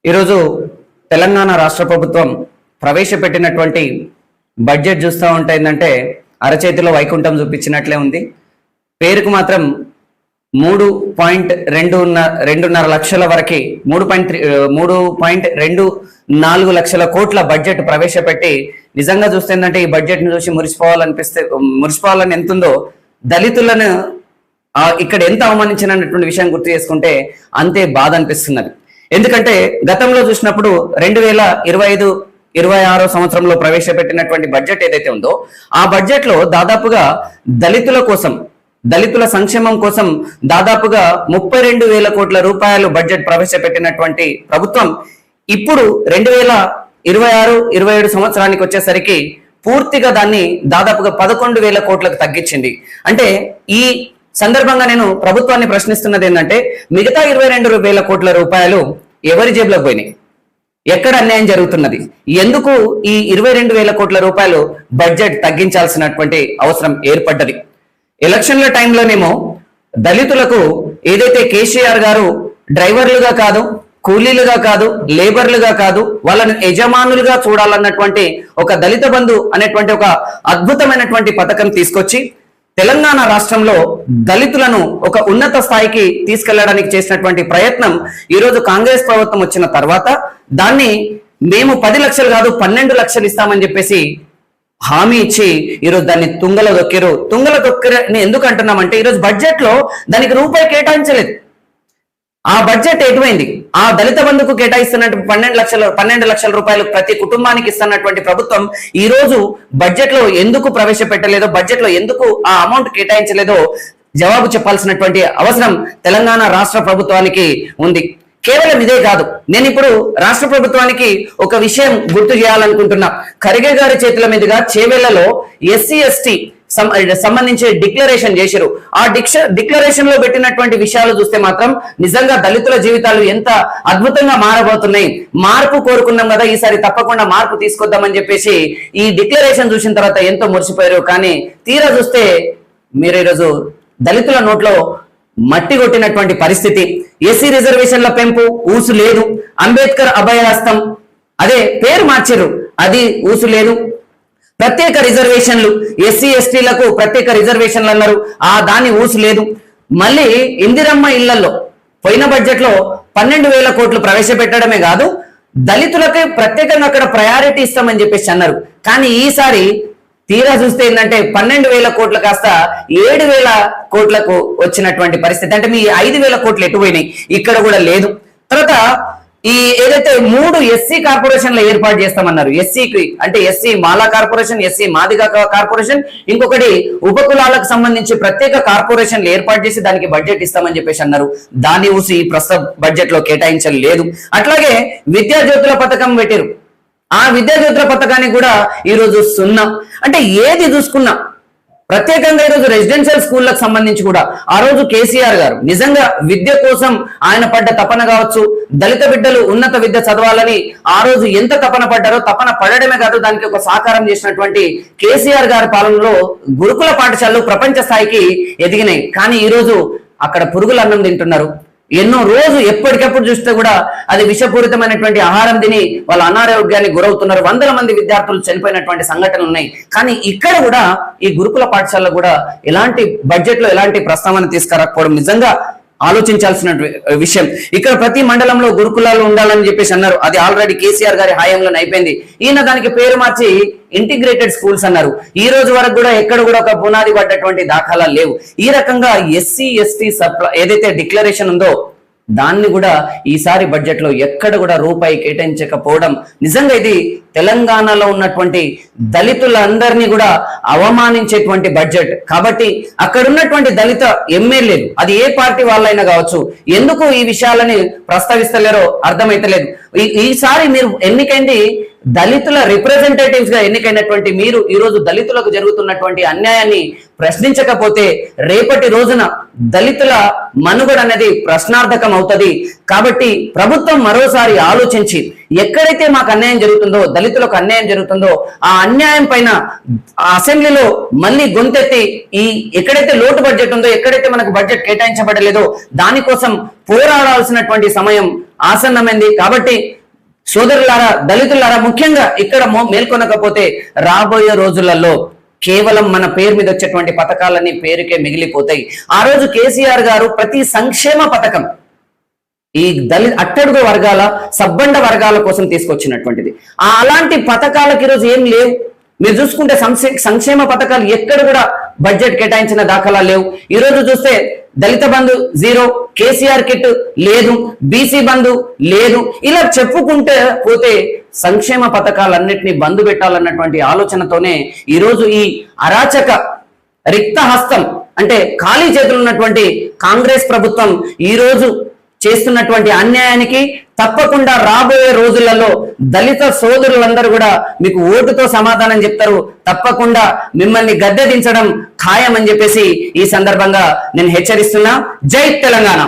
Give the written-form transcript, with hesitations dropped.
ఈరోజు తెలంగాణ రాష్ట్ర ప్రభుత్వం ప్రవేశపెట్టినటువంటి బడ్జెట్ చూస్తూ ఉంటుందంటే అరచేతిలో వైకుంఠం చూపించినట్లే ఉంది. పేరుకు మాత్రం 3.2 లక్షల వరకు 3.24 లక్షల కోట్ల బడ్జెట్ ప్రవేశపెట్టి నిజంగా చూస్తుందంటే ఈ బడ్జెట్ను చూసి మురిసిపోవాలని ఎంతుందో దళితులను ఇక్కడ ఎంత అవమానించినటువంటి విషయం గుర్తు చేసుకుంటే అంతే బాధ అనిపిస్తున్నది. ఎందుకంటే గతంలో చూసినప్పుడు 2025-26 సంవత్సరంలో ప్రవేశపెట్టినటువంటి బడ్జెట్ ఏదైతే ఉందో ఆ బడ్జెట్ లో దాదాపుగా దళితుల సంక్షేమం కోసం దాదాపుగా 32,000 కోట్ల రూపాయలు బడ్జెట్ ప్రవేశపెట్టినటువంటి ప్రభుత్వం ఇప్పుడు 2026-27 సంవత్సరానికి వచ్చేసరికి పూర్తిగా దాన్ని దాదాపుగా 11,000 కోట్లకు తగ్గించింది. అంటే ఈ సందర్భంగా నేను ప్రభుత్వాన్ని ప్రశ్నిస్తున్నది ఏంటంటే మిగతా 22,000 కోట్ల రూపాయలు ఎవరి జేబులోకి పోయినాయి? ఎక్కడ అన్యాయం జరుగుతున్నది? ఎందుకు ఈ 22,000 కోట్ల రూపాయలు బడ్జెట్ తగ్గించాల్సినటువంటి అవసరం ఏర్పడ్డది? ఎలక్షన్ల టైంలోనేమో దళితులకు ఏదైతే కేసీఆర్ గారు డ్రైవర్లుగా కాదు, కూలీలుగా కాదు, లేబర్లుగా కాదు, వాళ్ళని యజమానులుగా చూడాలన్నటువంటి ఒక దళిత బంధు అనేటువంటి ఒక అద్భుతమైనటువంటి పథకం తీసుకొచ్చి తెలంగాణ రాష్ట్రంలో దళితులను ఒక ఉన్నత స్థాయికి తీసుకెళ్లడానికి చేసినటువంటి ప్రయత్నం ఈరోజు కాంగ్రెస్ ప్రభుత్వం వచ్చిన తర్వాత దాన్ని మేము 10 లక్షలు కాదు 12 లక్షలు ఇస్తామని చెప్పేసి హామీ ఇచ్చి ఈరోజు దాన్ని తుంగల దొక్కిరని ఎందుకు అంటున్నామంటే ఈరోజు బడ్జెట్ లో దానికి రూపాయి కేటాయించలేదు. ఆ బడ్జెట్ ఎటువైంది? ఆ దళిత బంధుకు కేటాయిస్తున్నట్టు 12 లక్షల రూపాయలు ప్రతి కుటుంబానికి ఇస్తున్నటువంటి ప్రభుత్వం ఈ రోజు బడ్జెట్ లో ఎందుకు ప్రవేశపెట్టలేదో, బడ్జెట్ లో ఎందుకు ఆ అమౌంట్ కేటాయించలేదో జవాబు చెప్పాల్సినటువంటి అవసరం తెలంగాణ రాష్ట్ర ప్రభుత్వానికి ఉంది. కేవలం ఇదే కాదు, నేను ఇప్పుడు రాష్ట్ర ప్రభుత్వానికి ఒక విషయం గుర్తు చేయాలనుకుంటున్నా. ఖర్గే గారి చేతుల మీదుగా చేవెళ్లలో SC/ST సంబంధించి డిక్లరేషన్ చేశారు. ఆ డిక్లరేషన్ లో పెట్టినటువంటి విషయాలు చూస్తే మాత్రం నిజంగా దళితుల జీవితాలు ఎంత అద్భుతంగా మారబోతున్నాయి. మార్పు కోరుకున్నాం కదా, ఈసారి తప్పకుండా మార్పు తీసుకొద్దామని చెప్పేసి ఈ డిక్లరేషన్ చూసిన తర్వాత ఎంతో మురిసిపోయారు. కానీ తీరా చూస్తే మీరు ఈరోజు దళితుల నోట్లో మట్టి కొట్టినటువంటి పరిస్థితి. ఎస్సీ రిజర్వేషన్ల పెంపు ఊసు లేదు. అంబేద్కర్ అభయహస్తం అదే పేరు మార్చారు, అది ఊసు లేదు. ప్రత్యేక రిజర్వేషన్లు SC/STలకు ప్రత్యేక రిజర్వేషన్లు అన్నారు, దాని ఊసు లేదు. మళ్ళీ ఇందిరమ్మ ఇళ్లలో పోయిన బడ్జెట్ లో 12,000 కోట్లు ప్రవేశపెట్టడమే కాదు, దళితులకి ప్రత్యేకంగా అక్కడ ప్రయారిటీ ఇస్తామని చెప్పేసి అన్నారు. కానీ ఈసారి తీరా చూస్తే ఏంటంటే 12,000 కోట్లు కాస్త 7,000 కోట్లకు వచ్చినటువంటి పరిస్థితి. అంటే మీ 5,000 కోట్లు ఎటు పోయినాయి? ఇక్కడ కూడా లేదు. తర్వాత ఈ ఏదైతే 3 SC కార్పొరేషన్లు ఏర్పాటు చేస్తామన్నారు, SCకి అంటే SC మాలా కార్పొరేషన్, SC మాదిగ కార్పొరేషన్, ఇంకొకటి ఉపకులాలకు సంబంధించి ప్రత్యేక కార్పొరేషన్లు ఏర్పాటు చేసి దానికి బడ్జెట్ ఇస్తామని చెప్పేసి అన్నారు. దాని ఊసి ఈ ప్రస్తుత బడ్జెట్ లో కేటాయించలేదు. అట్లాగే విద్యాజ్యోతుల పథకం పెట్టారు, ఆ విద్యాజ్యోతుల పథకానికి కూడా ఈరోజు 0. అంటే ఏది చూసుకున్నా ప్రత్యేకంగా ఈరోజు రెసిడెన్షియల్ స్కూళ్లకు సంబంధించి కూడా ఆ రోజు కేసీఆర్ గారు నిజంగా విద్య కోసం ఆయన పడ్డ తపన కావచ్చు, దళిత బిడ్డలు ఉన్నత విద్య చదవాలని ఆ రోజు ఎంత తపన పడ్డారో, తపన పడడమే కాదు దానికి ఒక సహకారం చేసినటువంటి కేసీఆర్ గారి పాలనలో గురుకుల పాఠశాలలు ప్రపంచ స్థాయికి ఎదిగినాయి. కానీ ఈ రోజు అక్కడ పురుగుల అన్నం తింటున్నారు. ఎన్నో రోజు ఎప్పటికెప్పుడు చూస్తే కూడా అది విషపూరితమైనటువంటి ఆహారం తిని వాళ్ళ అనారోగ్యానికి గురవుతున్నారు. 100 మంది విద్యార్థులు చనిపోయినటువంటి సంఘటనలు ఉన్నాయి. కానీ ఇక్కడ కూడా ఈ గురుకుల పాఠశాలలో కూడా ఎలాంటి బడ్జెట్ లో ఎలాంటి ప్రస్తావన తీసుకురాకపోవడం నిజంగా ఆలోచించాల్సిన విషయం. ఇక్కడ ప్రతి మండలంలో గురుకులాలు ఉండాలని చెప్పేసి అన్నారు, అది ఆల్రెడీ కేసీఆర్ గారి హయాంలో అయిపోయింది. ఈయన దానికి పేరు మార్చి ఇంటిగ్రేటెడ్ స్కూల్స్ అన్నారు. ఈ రోజు వరకు కూడా ఎక్కడ కూడా ఒక పునాది పడ్డటువంటి దాఖలా లేవు. ఈ రకంగా SC/ST ఏదైతే డిక్లరేషన్ ఉందో దాన్ని కూడా ఈసారి బడ్జెట్ లో ఎక్కడ కూడా రూపాయి కేటాయించకపోవడం నిజంగా ఇది తెలంగాణలో ఉన్నటువంటి దళితులందరినీ కూడా అవమానించేటువంటి బడ్జెట్. కాబట్టి అక్కడ ఉన్నటువంటి దళిత ఎమ్మెల్యేలు అది ఏ పార్టీ వాళ్ళైనా కావచ్చు ఎందుకు ఈ విషయాలని ప్రస్తావిస్తలేరో అర్థమైతలేదు. ఈసారి మీరు ఎన్నికైంది దళితుల రిప్రజెంటేటివ్స్ గా ఎన్నికైనటువంటి మీరు ఈ రోజు దళితులకు జరుగుతున్నటువంటి అన్యాయాన్ని ప్రశ్నించకపోతే రేపటి రోజున దళితుల మనుగడ అనేది ప్రశ్నార్థకం అవుతుంది. కాబట్టి ప్రభుత్వం మరోసారి ఆలోచించి ఎక్కడైతే మాకు అన్యాయం జరుగుతుందో, దళితులకు అన్యాయం జరుగుతుందో ఆ అన్యాయం పైన అసెంబ్లీలో మళ్ళీ గొంతెత్తి ఈ ఎక్కడైతే లోటు బడ్జెట్ ఉందో, ఎక్కడైతే మనకు బడ్జెట్ కేటాయించబడలేదో దానికోసం పోరాడాల్సినటువంటి సమయం ఆసన్నమైంది. కాబట్టి సోదరులారా, దళితులారా, ముఖ్యంగా ఇక్కడ మేల్కొనకపోతే రాబోయే రోజులలో కేవలం మన పేరు మీద వచ్చేటువంటి పథకాలన్నీ పేరుకే మిగిలిపోతాయి. ఆ రోజు కేసీఆర్ గారు ప్రతి సంక్షేమ పథకం ఈ అట్టడుగు వర్గాల, సబ్బండ వర్గాల కోసం తీసుకొచ్చినటువంటిది. అలాంటి పథకాలకు ఈరోజు ఏం లేవు. మీరు చూసుకుంటే సంక్షేమ పథకాలు ఎక్కడ కూడా బడ్జెట్ కేటాయించిన దాఖలాలు లేవు. ఈ రోజు చూస్తే దళిత బంధు జీరో, కేసీఆర్ కిట్ లేదు, బీసీ బంధు లేదు. ఇలా చెప్పుకుంటే పోతే సంక్షేమ పథకాలన్నింటినీ బంధు పెట్టాలన్నటువంటి ఆలోచనతోనే ఈరోజు ఈ అరాచక రిక్త హస్తం అంటే ఖాళీ చేతులు ఉన్నటువంటి కాంగ్రెస్ ప్రభుత్వం ఈరోజు చేస్తున్నటువంటి అన్యాయానికి తప్పకుండా రాబోయే రోజులలో దళిత సోదరులందరూ కూడా మీకు ఓటుతో సమాధానం చెప్తారు. తప్పకుండా మిమ్మల్ని గద్దె దించడం ఖాయం అని చెప్పేసి ఈ సందర్భంగా నేను హెచ్చరిస్తున్నా. జై తెలంగాణ.